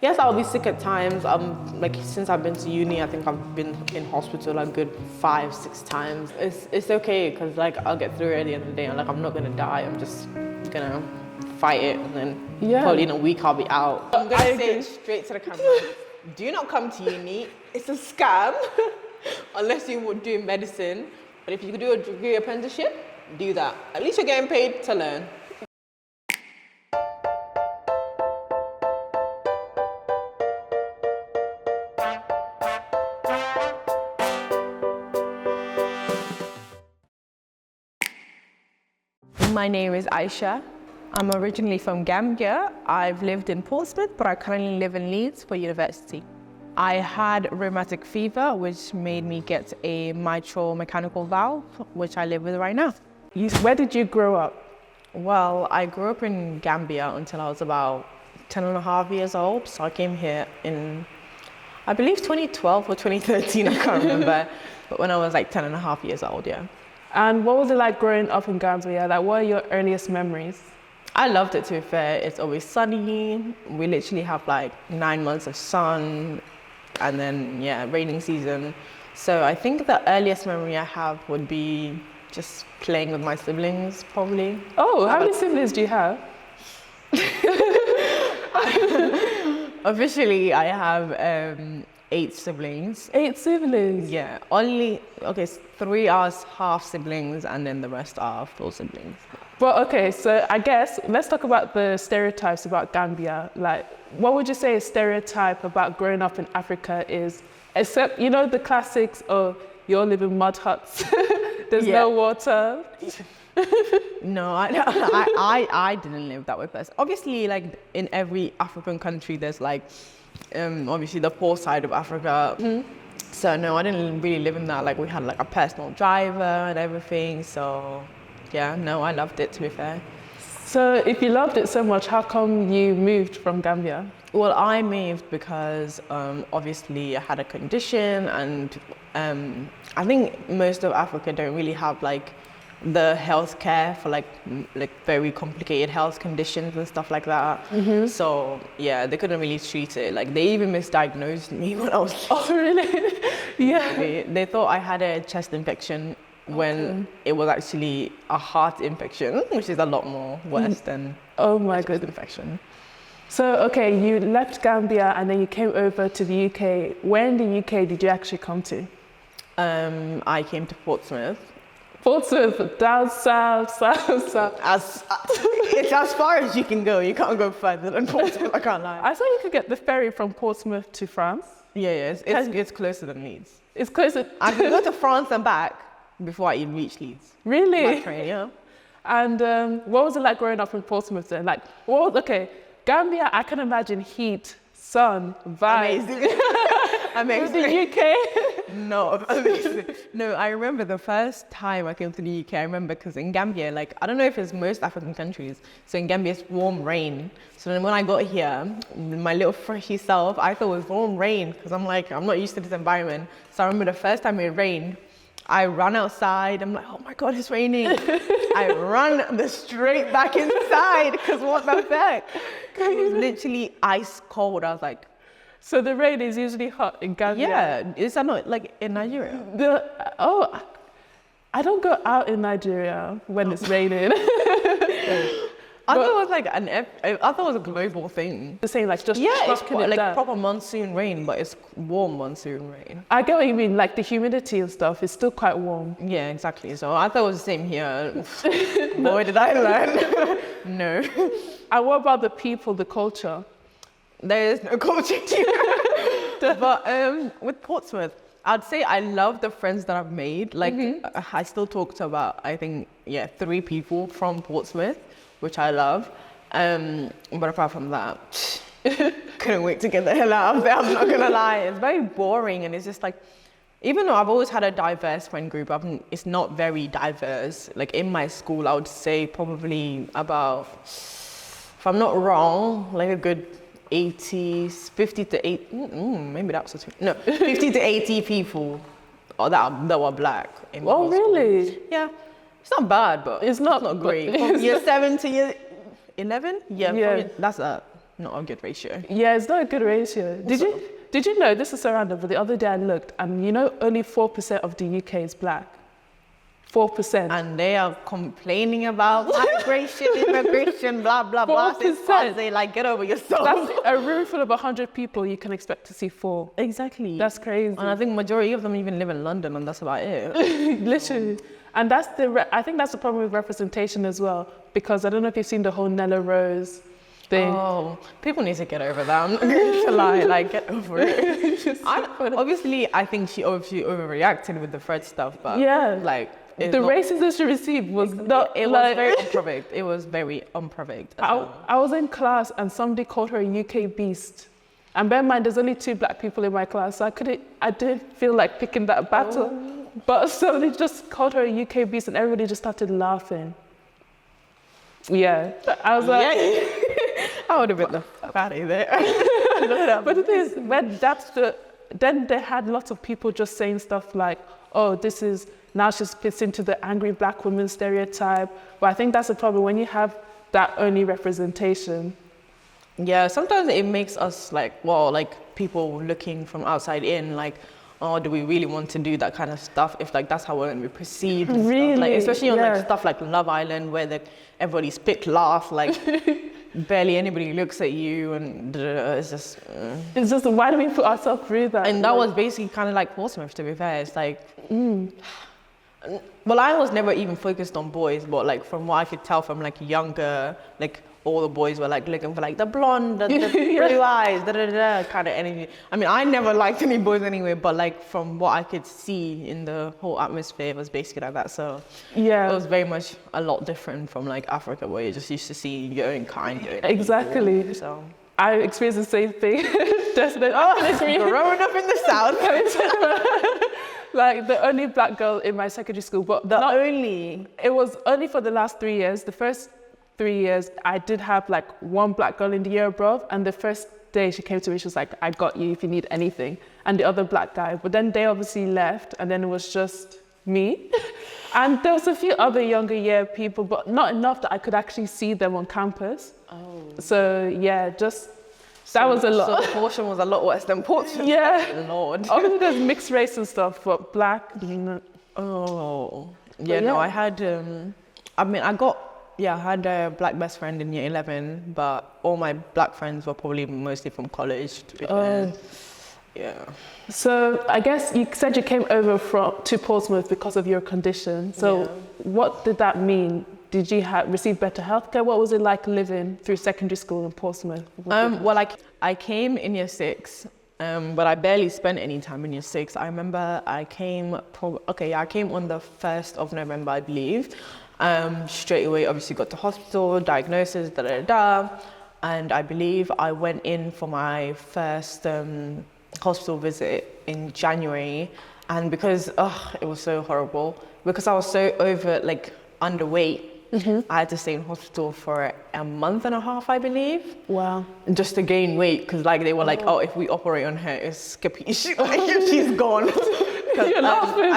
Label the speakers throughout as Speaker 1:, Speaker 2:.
Speaker 1: Yes, I'll be sick at times. Like since I've been to uni, I think I've been in hospital a good 5-6 times. It's okay because like I'll get through it at the end of the day. Like I'm not gonna die. I'm just gonna fight it, and then probably in a week I'll be out. I'm gonna say it straight to the camera. Do not come to uni. It's a scam unless you would do medicine. But if you could do a degree apprenticeship, do that. At least you're getting paid to learn. My name is Isha. I'm originally from Gambia. I've lived in Portsmouth, but I currently live in Leeds for university. I had rheumatic fever, which made me get a mitral mechanical valve, which I live with right now.
Speaker 2: Where did you grow up?
Speaker 1: Well, I grew up in Gambia until I was about 10 and a half years old. So I came here in, I believe 2012 or 2013, I can't remember. But when I was like 10 and a half years old, yeah.
Speaker 2: And what was it like growing up in Gambia? Like, what are your earliest memories?
Speaker 1: I loved it, to be fair. It's always sunny. We literally have like 9 months of sun and then, raining season. So I think the earliest memory I have would be just playing with my siblings, probably.
Speaker 2: Oh, how many siblings do you have?
Speaker 1: Officially, I have 8 siblings.
Speaker 2: 8 siblings?
Speaker 1: Yeah, 3 are half siblings and then the rest are full siblings.
Speaker 2: Well, okay, so I guess let's talk about the stereotypes about Gambia. Like, what would you say a stereotype about growing up in Africa is? Except, you know, the classics of you all live in mud huts, there's no water.
Speaker 1: No, I didn't live that way first. Obviously, like in every African country, there's like, obviously the poor side of Africa. Mm-hmm. So no, I didn't really live in that. Like we had like a personal driver and everything. So yeah, no, I loved it, to be fair.
Speaker 2: So if you loved it so much, how come you moved from Gambia?
Speaker 1: Well, I moved because obviously I had a condition, and I think most of Africa don't really have like the healthcare for like very complicated health conditions and stuff like that. Mm-hmm. So yeah, they couldn't really treat it. Like they even misdiagnosed me when I was.
Speaker 2: Oh really? Yeah.
Speaker 1: They thought I had a chest infection when it was actually a heart infection, which is a lot more worse than
Speaker 2: my
Speaker 1: chest infection.
Speaker 2: So okay, you left Gambia and then you came over to the UK. Where in the UK did you actually come to?
Speaker 1: I came to Portsmouth.
Speaker 2: Portsmouth, down south.
Speaker 1: It's as far as you can go. You can't go further than Portsmouth, I can't lie.
Speaker 2: I saw you could get the ferry from Portsmouth to France.
Speaker 1: Yeah, it's closer than Leeds.
Speaker 2: It's closer.
Speaker 1: I can go to France and back before I even reach Leeds.
Speaker 2: Really?
Speaker 1: By train, yeah.
Speaker 2: And what was it like growing up in Portsmouth then? Like, Gambia, I can imagine heat, sun, vibes.
Speaker 1: Amazing.
Speaker 2: The UK?
Speaker 1: No, amazing. No, I remember the first time I came to the UK, I remember because in Gambia, like, I don't know if it's most African countries, so in Gambia it's warm rain. So then when I got here, my little freshy self, I thought it was warm rain because I'm like, I'm not used to this environment. So I remember the first time it rained, I ran outside, I'm like, oh my God, it's raining. I ran straight back inside because what the heck? It was literally ice cold. I was like,
Speaker 2: so the rain is usually hot in Gambia?
Speaker 1: Yeah, is that not like in Nigeria?
Speaker 2: I don't go out in Nigeria when it's raining.
Speaker 1: I thought it was like I thought it was a global thing.
Speaker 2: The same, like just
Speaker 1: it's
Speaker 2: like
Speaker 1: proper monsoon rain, but it's warm monsoon rain.
Speaker 2: I get what you mean, like the humidity and stuff is still quite warm.
Speaker 1: Yeah, exactly. So I thought it was the same here. Boy, did I learn. No.
Speaker 2: And what about the people, the culture?
Speaker 1: There is no culture here. But with Portsmouth, I'd say I love the friends that I've made. Like I still talk to about, I think, 3 people from Portsmouth, which I love. But apart from that, couldn't wait to get the hell out of there. I'm not gonna lie. It's very boring, and it's just like, even though I've always had a diverse friend group, it's not very diverse. Like in my school, I would say probably about, if I'm not wrong, like a good 50 to 80, maybe that was 50 to 80 people that were black.
Speaker 2: Oh, really?
Speaker 1: School. Yeah, it's not bad, but it's not great. From year 7 to year 11, that's that. not a good ratio.
Speaker 2: Yeah, it's not a good ratio. Did you know, this is so random, but the other day I looked, and you know only 4% of the UK is black. 4%.
Speaker 1: And they are complaining about migration, immigration, blah, blah, blah.
Speaker 2: 4%.
Speaker 1: They like, get over yourself.
Speaker 2: That's a room full of 100 people, you can expect to see 4.
Speaker 1: Exactly.
Speaker 2: That's crazy.
Speaker 1: And I think majority of them even live in London, and that's about it.
Speaker 2: Literally. And that's I think that's the problem with representation as well, because I don't know if you've seen the whole Nella Rose thing.
Speaker 1: Oh, people need to get over that. I'm not going to lie, like, get over it. Obviously, I think she overreacted with the Fred stuff, but
Speaker 2: yeah,
Speaker 1: like,
Speaker 2: the racism she received was not.
Speaker 1: It was very unprovoked. It was very unprovoked.
Speaker 2: I was in class and somebody called her a UK beast. And bear in mind, there's only 2 black people in my class, so I didn't feel like picking that battle. But somebody just called her a UK beast and everybody just started laughing. Yeah, I was like...
Speaker 1: Yeah. I would have been the fatty there.
Speaker 2: But the thing is, then they had lots of people just saying stuff like, oh, this is... Now she fits into the angry black woman stereotype. But I think that's the problem when you have that only representation.
Speaker 1: Yeah, sometimes it makes us like, well, like people looking from outside in, like, oh, do we really want to do that kind of stuff if like that's how we're going to be perceived?
Speaker 2: Really?
Speaker 1: Like, especially on like stuff like Love Island where everybody spit laugh, like barely anybody looks at you, and it's just...
Speaker 2: It's just, why do we put ourselves through that?
Speaker 1: And that was basically kind of like Portsmouth, to be fair. It's like... Well, I was never even focused on boys, but like from what I could tell from like younger, like all the boys were like looking for like the blonde, the blue eyes, kind of energy. I mean, I never liked any boys anyway, but like from what I could see in the whole atmosphere, it was basically like that. So
Speaker 2: yeah,
Speaker 1: it was very much a lot different from like Africa, where you just used to see your own kind.
Speaker 2: Exactly.
Speaker 1: People, so
Speaker 2: I experienced the same thing.
Speaker 1: Growing up in the South.
Speaker 2: Like the only black girl in my secondary school, but it was only for the last 3 years. The first 3 years, I did have like one black girl in the year above, and the first day she came to me, she was like, I got you if you need anything, and the other black guy. But then they obviously left, and then it was just me. And there was a few other younger year people, but not enough that I could actually see them on campus. Oh. So yeah, that was a lot.
Speaker 1: So the portion was a lot worse than Portsmouth.
Speaker 2: Yeah.
Speaker 1: Lord.
Speaker 2: Obviously there's mixed race and stuff, but black.
Speaker 1: Oh. Yeah, no, I had, I had a black best friend in year 11, but all my black friends were probably mostly from college, to be fair. Yeah.
Speaker 2: So I guess you said you came over to Portsmouth because of your condition. So what did that mean? Did you receive better healthcare? What was it like living through secondary school in Portsmouth?
Speaker 1: Well, I came in year 6, but I barely spent any time in year 6. I remember I came on the 1st of November, I believe. Straight away, obviously got to hospital, diagnosis, and I believe I went in for my first hospital visit in January, and because it was so horrible, because I was so underweight, I had to stay in hospital for a month and a half, I believe. Wow. Just to gain weight, because they were like, oh, if we operate on her, it's capiche. She's gone.
Speaker 2: You're laughing,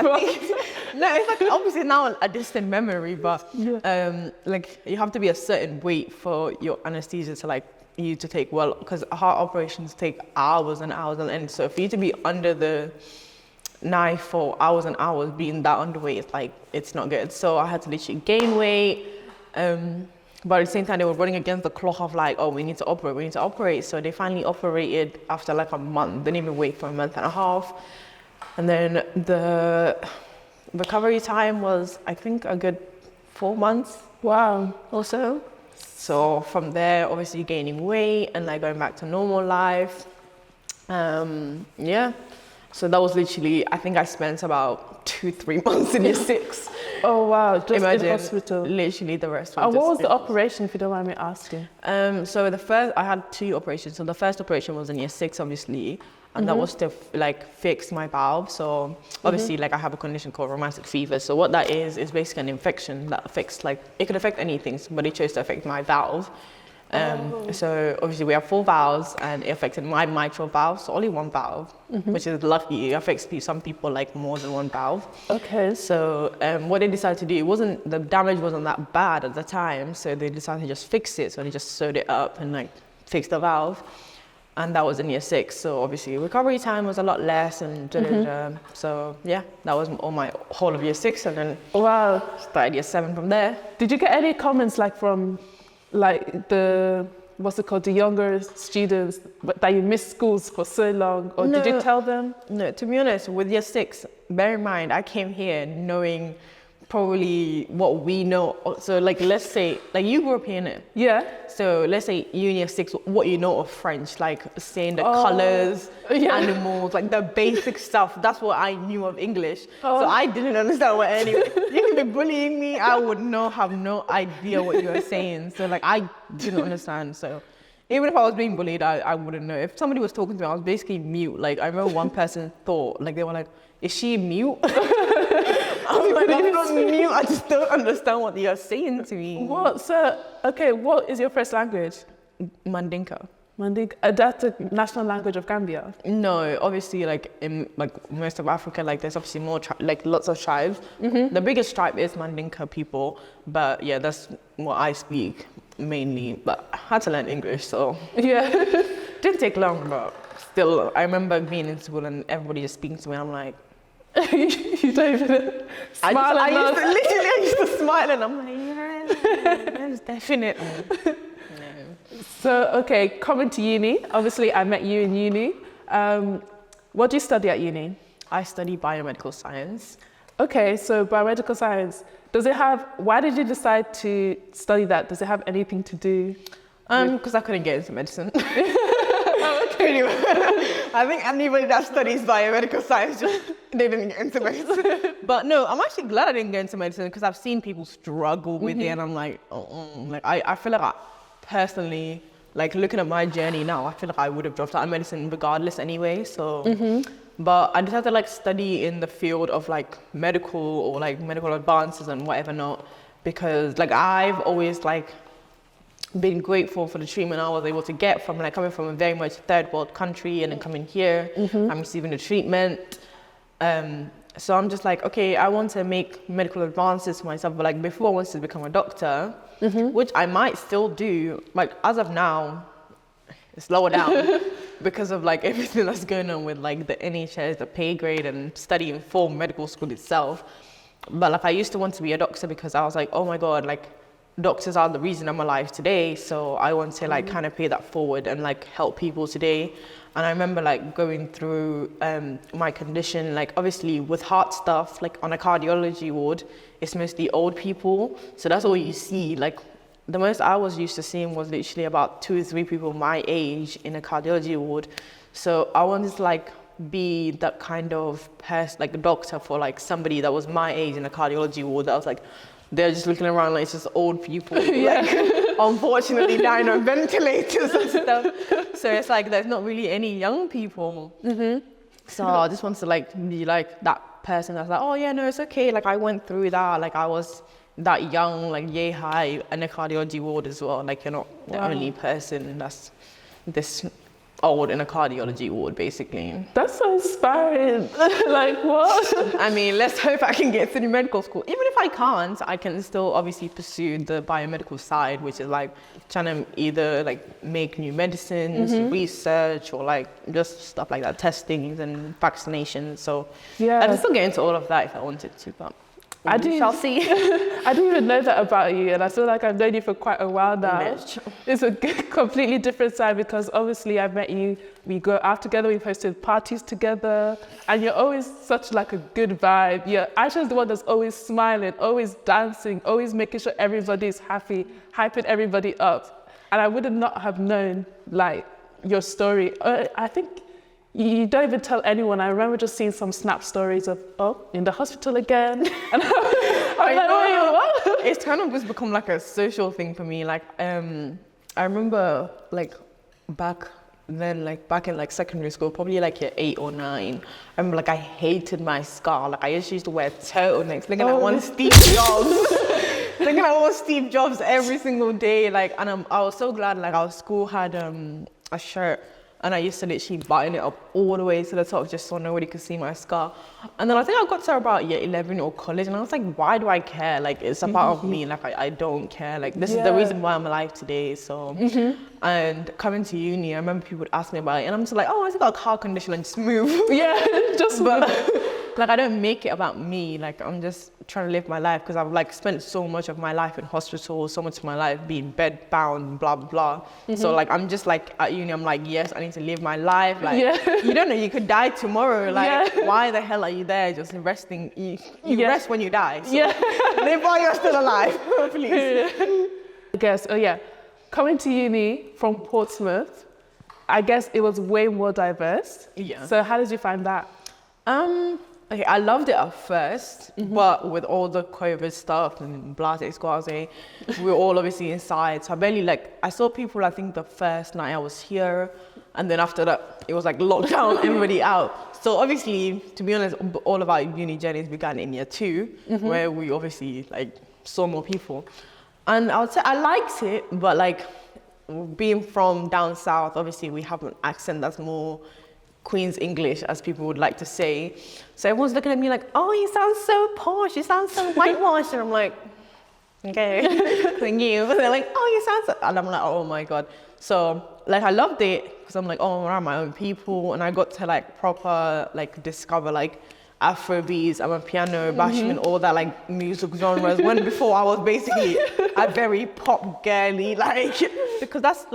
Speaker 1: no, it's like obviously now a distant memory, but you have to be a certain weight for your anesthesia to you to take well, because heart operations take hours and hours on end. So for you to be under the knife for hours and hours, being that underweight, it's not good. So I had to literally gain weight. But at the same time, they were running against the clock of we need to operate. So they finally operated after a month. They didn't even wait for a month and a half. And then the recovery time was, I think, a good 4 months. Wow. Or so. So from there, obviously gaining weight and going back to normal life. So that was literally, I think I spent about 2-3 months in year 6.
Speaker 2: Oh wow, just in hospital.
Speaker 1: Literally the rest was
Speaker 2: what was the operation, if you don't mind me asking?
Speaker 1: So I had 2 operations. So the first operation was in year 6, obviously. And that was to fix my valve. So obviously I have a condition called rheumatic fever. So what that is basically an infection that affects it could affect anything, but it chose to affect my valve. So obviously we have 4 valves, and it affected my mitral valve, so only 1 valve, which is lucky. It affects some people more than 1 valve. Okay. So what they decided to do, the damage wasn't that bad at the time, so they decided to just fix it. So they just sewed it up and fix the valve. And that was in year 6. So obviously recovery time was a lot less and so yeah, that was all my whole of year 6, and then
Speaker 2: Wow.
Speaker 1: started year 7 from there.
Speaker 2: Did you get any comments like from like the younger students that you missed schools for so long, or did you
Speaker 1: No.
Speaker 2: tell them?
Speaker 1: No, to be honest, with year 6, bear in mind, I came here knowing probably what we know. So like, let's say, like you grew up here, innit?
Speaker 2: Yeah.
Speaker 1: So let's say you in year 6, what you know of French, like saying the colors,
Speaker 2: yeah.
Speaker 1: animals, like the basic stuff. That's what I knew of English.
Speaker 2: Oh.
Speaker 1: So I didn't understand what anyway. You could be bullying me, I would have no idea what you were saying. So like, I didn't understand. So even if I was being bullied, I wouldn't know. If somebody was talking to me, I was basically mute. Like I remember one person thought, like they were like, is she mute? I was like, I'm not mute, I just don't understand what you're saying to me.
Speaker 2: What? So, okay, what is your first language?
Speaker 1: Mandinka.
Speaker 2: Mandinka. That's the national language of Gambia.
Speaker 1: No, obviously, like in like most of Africa, like there's obviously more like lots of tribes. The biggest tribe is Mandinka people, but yeah, that's what I speak mainly. But I had to learn English, so
Speaker 2: Yeah.
Speaker 1: didn't take long. But still, I remember being in school and everybody just speaking to me. I'm like,
Speaker 2: You don't even smile.
Speaker 1: I used to smile and I'm like, yeah, that's definitely.
Speaker 2: So, okay, coming to uni, obviously I met you in uni. What do you study at uni?
Speaker 1: I study biomedical science.
Speaker 2: Okay, so biomedical science, why did you decide to study that? Does it have anything to do?
Speaker 1: Because I couldn't get into medicine. Anyway, I think anybody that studies biomedical science, they didn't get into medicine. But no, I'm actually glad I didn't get into medicine because I've seen people struggle with it, and I'm like, like I feel like personally, like looking at my journey now, I feel like I would have dropped out of medicine regardless anyway. So, but I decided to like study in the field of like medical or like medical advances and whatever not, because like I've always like been grateful for the treatment I was able to get from like coming from a very much third world country and then coming here, I'm receiving the treatment. So I'm just like, okay, I want to make medical advances for myself, but like before I wanted to become a doctor, which I might still do, like as of now, it's lower down because of like everything that's going on with like the NHS, the pay grade and studying for medical school itself. But like I used to want to be a doctor because I was like, oh my God, like doctors are the reason I'm alive today. So I want to like kind of pay that forward and like help people today. And I remember like going through my condition, like obviously with heart stuff, like on a cardiology ward, it's mostly old people. So that's all you see. Like the most I was used to seeing was literally about 2 or 3 people my age in a cardiology ward. So I wanted to like be that kind of person, like a doctor for like somebody that was my age in a cardiology ward. That was like, they're just looking around like it's just old people, like unfortunately dying on ventilators and stuff. So it's like there's not really any young people. So I just want to like be like that person that's like, oh yeah, no, it's okay. Like I went through that. Like I was that young, like yay high in a cardiology ward as well. Like you're not the only person that's this old in a cardiology ward, basically.
Speaker 2: That's so inspiring. Like what?
Speaker 1: I mean, let's hope I can get through medical school. Even if I can't, I can still obviously pursue the biomedical side, which is like trying to either like make new medicines, research, or like just stuff like that, testings and vaccinations. So I can still get into all of that if I wanted to, but we shall see.
Speaker 2: I didn't even know that about you, and I feel like I've known you for quite a while now. It's a completely different side because obviously I've met you, we go out together, we've hosted parties together, and you're always such like a good vibe. Aisha's the one that's always smiling, always dancing, always making sure everybody's happy, hyping everybody up. And I would not have known like your story. I think you don't even tell anyone. I remember just seeing some snap stories of, in the hospital again. And I'm like, what?
Speaker 1: It's kind of just become like a social thing for me. Like, I remember like back in like secondary school, probably like year 8 or 9. I remember like I hated my scar. Like I used to wear turtlenecks, thinking I want Steve Jobs. Thinking I want Steve Jobs every single day. Like, and I was so glad like our school had a shirt And I used to literally button it up all the way to the top just so nobody could see my scar. And then I think I got to about year 11 or college, and I was like, why do I care? Like, it's a part of me. Like, I don't care. Like, this is the reason why I'm alive today. So, and coming to uni, I remember people would ask me about it, and I'm just like, oh, I just got a car condition and just move.
Speaker 2: Yeah, just
Speaker 1: but like, I don't make it about me. Like, I'm just trying to live my life because I've like spent so much of my life in hospital, so much of my life being bed bound, blah, blah, blah. So like, I'm just like at uni, I'm like, yes, I need to live my life. Like, you don't know, you could die tomorrow. Like, why the hell are you there just resting? You rest when you die. So live while you're still alive, please.
Speaker 2: I guess, coming to uni from Portsmouth, I guess it was way more diverse. Yeah. So how did you find that?
Speaker 1: Okay, I loved it at first, but with all the COVID stuff and blase squaze, we were all obviously inside. So I barely I saw people, I think the first night I was here, and then after that, it was like lockdown, everybody out. So obviously, to be honest, all of our uni journeys began in year 2, where we obviously saw more people. And I would say I liked it, but being from down south, obviously we have an accent that's more Queen's English, as people would like to say. So everyone's looking at me like, oh, you sound so posh, you sound so whitewashed. And I'm like, okay, thank you. But they're like, oh, you sound so... And I'm like, oh my God. So I loved it because I'm like, oh, I'm around my own people. And I got to proper discover Afrobeats, I'm a piano, bashment, all that music genres. When before I was basically a very pop girly, because that's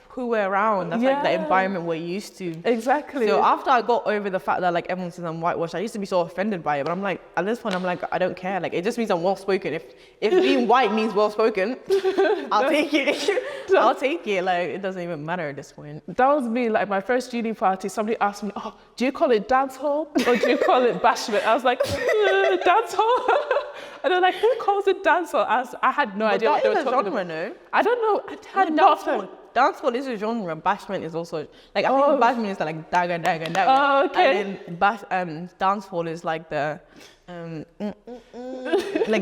Speaker 1: who we're around. That's the environment we're used to.
Speaker 2: Exactly.
Speaker 1: So after I got over the fact that everyone says I'm whitewashed, I used to be so offended by it. But I'm like, at this point, I'm like, I don't care. It just means I'm well spoken. If being white means well spoken, I'll take it. I'll take it. It doesn't even matter at this point.
Speaker 2: That was me. My first uni party, somebody asked me, oh, do you call it dance hall or do you call it bashment? I was like, dance hall. And they're like, who calls it dance hall? I had no idea what they were talking about.
Speaker 1: No?
Speaker 2: I don't know. I had
Speaker 1: Dancehall is a genre. Bashment is also I think bashment is dagger, dagger, dagger.
Speaker 2: Oh, okay.
Speaker 1: And then dancehall is the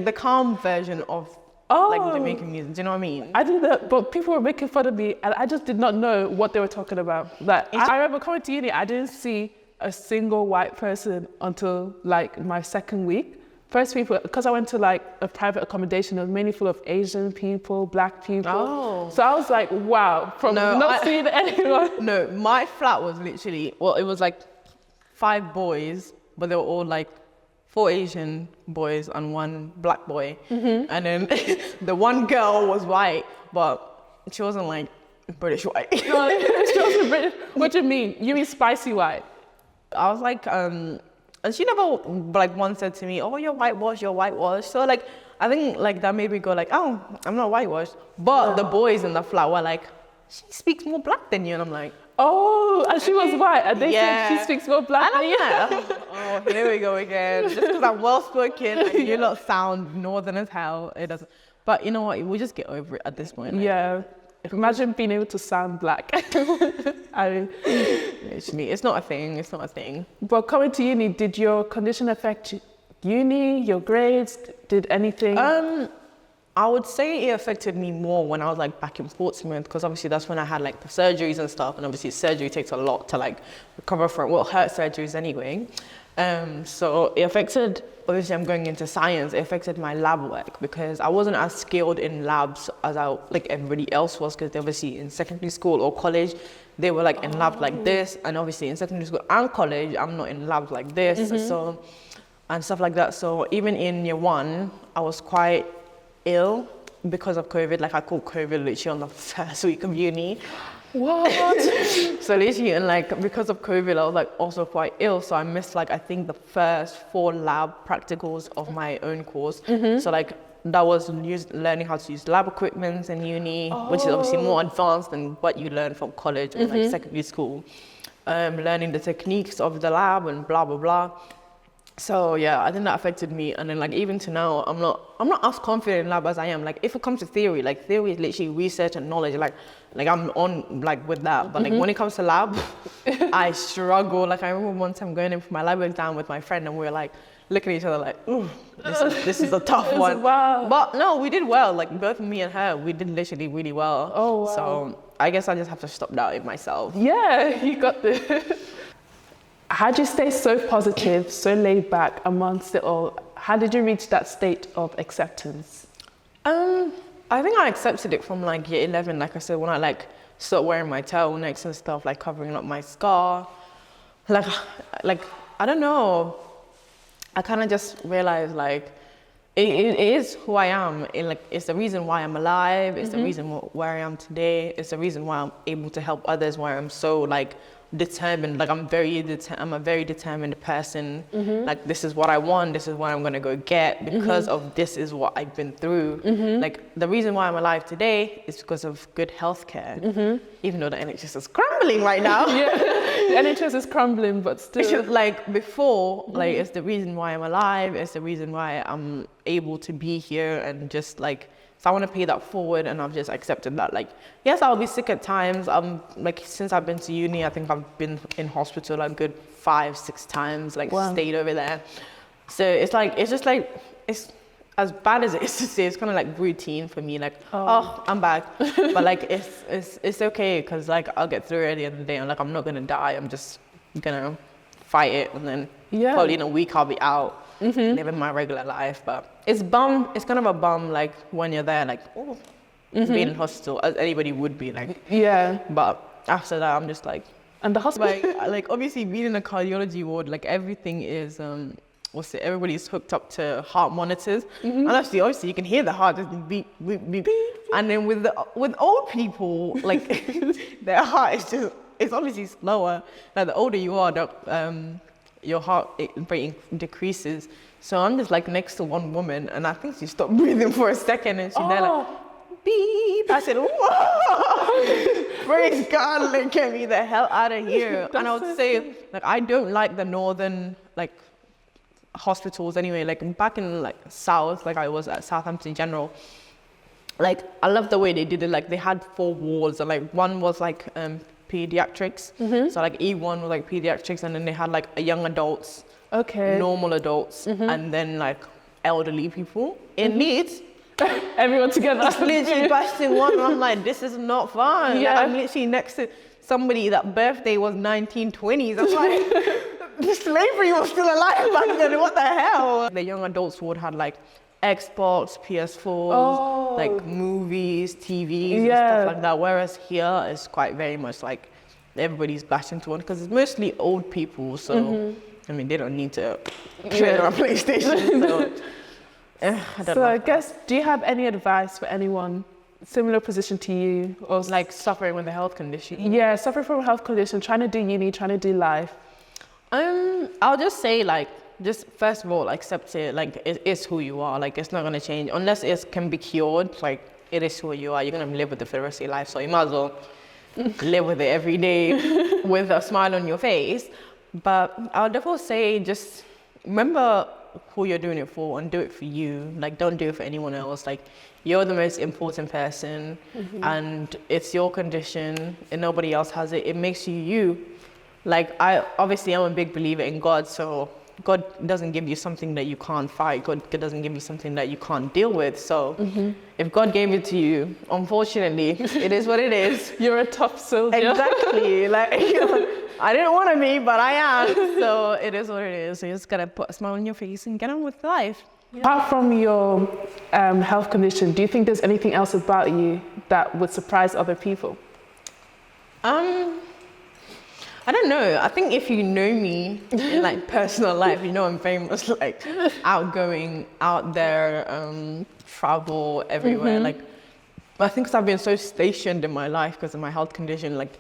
Speaker 1: the calm version of Jamaican music. Do you know what I mean?
Speaker 2: I didn't know, but people were making fun of me, and I just did not know what they were talking about. I remember coming to uni, I didn't see a single white person until my second week. First people, because I went to a private accommodation, it was mainly full of Asian people, Black people. Oh. So I was like, wow, not seeing anyone. No, my flat was literally, it was 5 boys, but they were all
Speaker 1: 4 Asian boys and 1 Black boy. And then the one girl was white, but she wasn't British white.
Speaker 2: No, she wasn't British. What do you mean? You mean spicy white?
Speaker 1: I was and she never once said to me, oh, you're whitewashed. So I think that made me go oh, I'm not whitewashed. But the boys in the flat were she speaks more Black than you. And I'm like,
Speaker 2: oh, and she was white, and they said she speaks more Black than you.
Speaker 1: Oh, here we go again. Just because I'm well spoken, and you lot sound northern as hell. It doesn't. But you know what? We'll just get over it at this point.
Speaker 2: Yeah. Imagine being able to sound Black. I mean,
Speaker 1: it's not a thing. It's not a thing.
Speaker 2: But coming to uni, did your condition affect uni, your grades? Did anything?
Speaker 1: I would say it affected me more when I was back in Portsmouth, because obviously that's when I had the surgeries and stuff, and obviously surgery takes a lot to recover from, heart surgeries anyway. So it affected, obviously I'm going into science, it affected my lab work because I wasn't as skilled in labs as everybody else was, because obviously in secondary school or college, they were in labs like this, and obviously in secondary school and college, I'm not in labs like this, so, and stuff like that. So even in year 1, I was quite ill because of COVID. I caught COVID literally on the first week of uni.
Speaker 2: What?
Speaker 1: So literally, and because of COVID, I was also quite ill. So I missed I think the first 4 lab practicals of my own course. So that was learning how to use lab equipment in uni, which is obviously more advanced than what you learn from college or secondary school. Learning the techniques of the lab and blah blah blah. So yeah, I think that affected me. And then even to now, I'm not as confident in lab as I am. If it comes to theory, theory is literally research and knowledge. I'm on with that. But when it comes to lab, I struggle. I remember one time going in for my lab exam with my friend, and we were looking at each other ooh, this is a tough one.
Speaker 2: Wow.
Speaker 1: But no, we did well. Both me and her, we did literally really well.
Speaker 2: Oh wow.
Speaker 1: So I guess I just have to stop doubting myself.
Speaker 2: Yeah, you got this. How do you stay so positive, so laid back amongst it all? How did you reach that state of acceptance?
Speaker 1: I think I accepted it from like year 11, like I said, when I like started wearing my turtlenecks and stuff, like covering up my scar. Like I don't know. I kind of just realized like it is who I am. It's the reason why I'm alive. It's the reason where I am today. It's the reason why I'm able to help others. Why I'm so like determined. Like I'm a very determined person. Like this is what I want. This is what I'm gonna go get because of this is what I've been through. Like the reason why I'm alive today is because of good healthcare. Even though the NHS is crumbling right now.
Speaker 2: Yeah, the NHS is crumbling, but still.
Speaker 1: It's just like before, like it's the reason why I'm alive. It's the reason why I'm able to be here and just like. So I want to pay that forward, and I've just accepted that. Like, yes, I'll be sick at times. Like since I've been to uni, I think I've been in hospital like good 5-6 times. Like stayed over there. So it's it's as bad as it is to say. It's kind of like routine for me. Like, oh I'm back, but like it's okay because like I'll get through it at the end of the day. And like I'm not gonna die. I'm just gonna fight it, and then probably in a week I'll be out. Living my regular life, but it's kind of a bum like when you're there like being in hospital as anybody would be like but after that I'm just like,
Speaker 2: and the hospital
Speaker 1: like obviously being in a cardiology ward, like everything is everybody's hooked up to heart monitors and obviously you can hear the heart just beat, beat, beat. And then with old people like their heart is just, it's obviously slower. Like the older you are, your heart rate decreases. So I'm just like next to one woman, and I think she stopped breathing for a second, and she's there like, beep. I said, whoa, praise God, like get me the hell out of here. And I would say, like, I don't like the northern like hospitals anyway. Like back in like South, like I was at Southampton General. Like I love the way they did it. Like they had 4 wards, and like one was like pediatrics. So like E1 was like pediatrics, and then they had like young adults, normal adults, and then like elderly people in Leeds.
Speaker 2: Everyone together.
Speaker 1: It's literally busting one, and I'm like, this is not fun. Like, I'm literally next to somebody that birthday was 1920s. I'm like, slavery was still alive back then. What the hell? The young adults ward had like Xbox, PS4s, like movies, TVs, and stuff like that. Whereas here, it's quite very much like everybody's bashing into one because it's mostly old people. So, I mean, they don't need to play on a PlayStation. So, I don't know.
Speaker 2: I guess, do you have any advice for anyone similar position to you, or
Speaker 1: like suffering with a health condition?
Speaker 2: Yeah, suffering from a health condition, trying to do uni, trying to do life.
Speaker 1: I'll just say like, just first of all, accept it. Like it is who you are. Like it's not gonna change unless it can be cured. Like it is who you are. You're gonna live with it for the rest of your life. So you might as well live with it every day with a smile on your face. But I'll definitely say just remember who you're doing it for and do it for you. Like don't do it for anyone else. Like you're the most important person, and it's your condition, and nobody else has it. It makes you you. Like I'm a big believer in God, so God doesn't give you something that you can't fight. God doesn't give you something that you can't deal with. So if God gave it to you, unfortunately, it is what it is.
Speaker 2: You're a tough soldier.
Speaker 1: Exactly. Like, you know, I didn't want to be, but I am. So it is what it is. So you just got to put a smile on your face and get on with life. Yeah.
Speaker 2: Apart from your health condition, do you think there's anything else about you that would surprise other people?
Speaker 1: I don't know. I think if you know me in like personal life, you know I'm very much like outgoing, out there, travel everywhere. Like, I think 'cause I've been so stationed in my life because of my health condition. Like,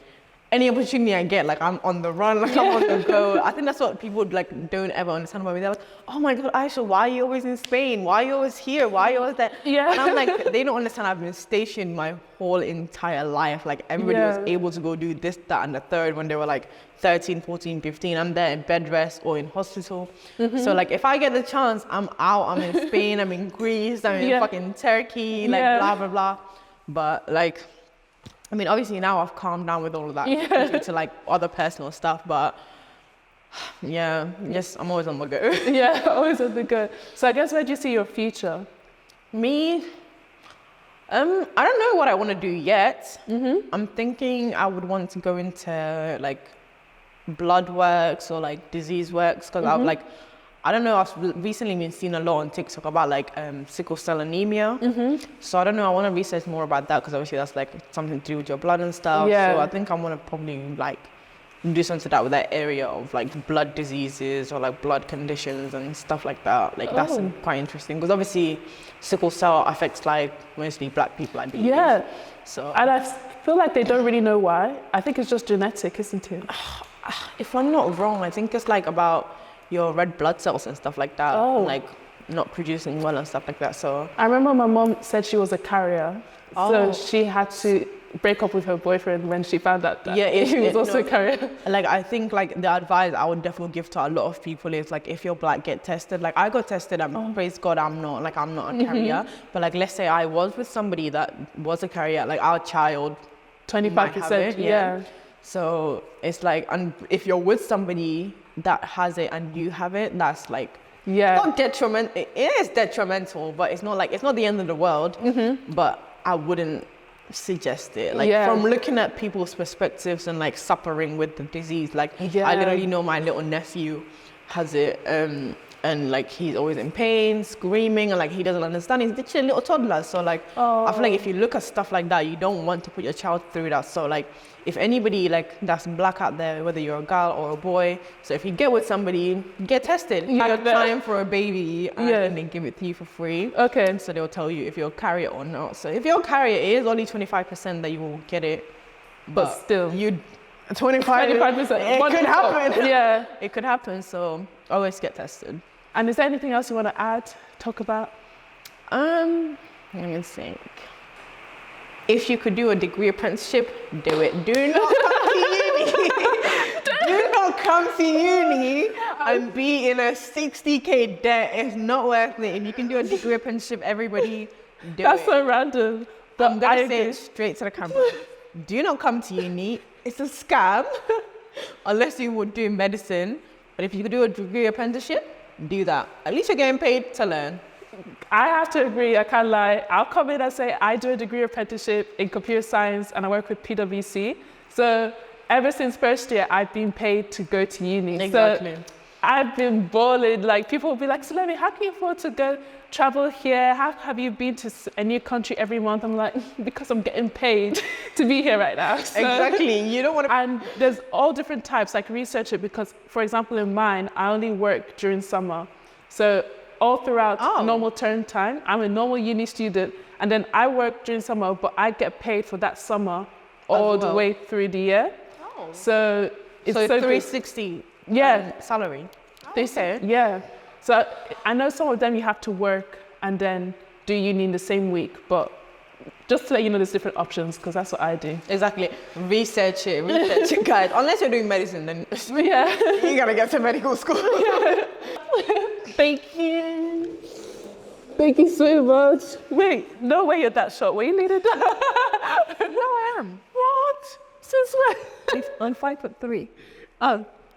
Speaker 1: any opportunity I get, like I'm on the run, like I'm on the go. I think that's what people like don't ever understand about me. They're like, oh my God, Aisha, why are you always in Spain? Why are you always here? Why are you always there?
Speaker 2: Yeah.
Speaker 1: And I'm like, they don't understand I've been stationed my whole entire life. Like everybody was able to go do this, that, and the third when they were like 13, 14, 15. I'm there in bed rest or in hospital. So like if I get the chance, I'm out, I'm in Spain, I'm in Greece, I'm in fucking Turkey, like blah, blah, blah. But like, I mean, obviously now I've calmed down with all of that due to like other personal stuff, but yes, I'm always on the go.
Speaker 2: Yeah, always on the go. So I guess where do you see your future?
Speaker 1: Me, I don't know what I want to do yet. I'm thinking I would want to go into like blood works or like disease works because I don't know, I've recently been seeing a lot on TikTok about like sickle cell anemia. So I don't know, I want to research more about that because obviously that's like something to do with your blood and stuff.
Speaker 2: Yeah.
Speaker 1: So I think I want to probably like do something to that with that area of like blood diseases or like blood conditions and stuff like that. Like that's quite interesting because obviously sickle cell affects like mostly black people, I believe.
Speaker 2: Yeah.
Speaker 1: So
Speaker 2: And I feel like they don't really know why. I think it's just genetic, isn't it?
Speaker 1: if I'm not wrong, I think it's like about your red blood cells and stuff like that. Like not producing well and stuff like that. So
Speaker 2: I remember my mom said she was a carrier. So she had to break up with her boyfriend when she found out that he was also a carrier. Like
Speaker 1: I think like the advice I would definitely give to a lot of people is like if you're black, get tested. Like I got tested and praise God I'm not a carrier. But like let's say I was with somebody that was a carrier, like our child
Speaker 2: 25%. Yeah.
Speaker 1: So it's like, and if you're with somebody that has it and you have it, that's like not detrimental. It is detrimental, but it's not the end of the world. But I wouldn't suggest it. Like from looking at people's perspectives and like suffering with the disease, like I literally know my little nephew has it, and like he's always in pain, screaming, and like he doesn't understand. He's literally a little toddler. So like I feel like if you look at stuff like that, you don't want to put your child through that. So like if anybody like that's black out there, whether you're a girl or a boy, so if you get with somebody, get tested. You're trying for a baby and they give it to you for free.
Speaker 2: Okay.
Speaker 1: So they'll tell you if you're a carrier or not. So if you're a carrier, it is only 25% that you will get it.
Speaker 2: But still,
Speaker 1: 25%. It could happen.
Speaker 2: Yeah.
Speaker 1: It could happen. So always get tested.
Speaker 2: And is there anything else you want to add, talk about?
Speaker 1: Let me think. If you could do a degree apprenticeship, do it. Do not come to uni. Do not come to uni and be in a 60K debt. It's not worth it. If you can do a degree apprenticeship, everybody do
Speaker 2: That's
Speaker 1: it.
Speaker 2: so random.
Speaker 1: I'm going to say it straight to the camera. Do not come to uni. It's a scam. Unless you would do medicine. But if you could do a degree apprenticeship, do that. At least you're getting paid to learn.
Speaker 2: I have to agree, I can't lie. I'll come in and say I do a degree apprenticeship in computer science and I work with PwC. So ever since first year, I've been paid to go to uni.
Speaker 1: Exactly.
Speaker 2: So I've been balling. Like people will be like, Salome, how can you afford to go travel here? How have you been to a new country every month? I'm like, because I'm getting paid to be here right now. So,
Speaker 1: exactly. You don't want to.
Speaker 2: And there's all different types. I can research it because, for example, in mine, I only work during summer. So all throughout normal term time, I'm a normal uni student, and then I work during summer, but I get paid for that summer all the way through the year. So it's so
Speaker 1: 360 salary. They say.
Speaker 2: Yeah. So I know some of them you have to work and then do uni in the same week, but just to let you know there's different options because that's what I do.
Speaker 1: Exactly. Research it, guys. Unless you're doing medicine, then you gotta get to medical school.
Speaker 2: Thank you. Thank you so much. Wait, no way you're that short. Were you needed that?
Speaker 1: No, I am.
Speaker 2: What? Since when?
Speaker 1: I'm 5'3".
Speaker 2: Oh.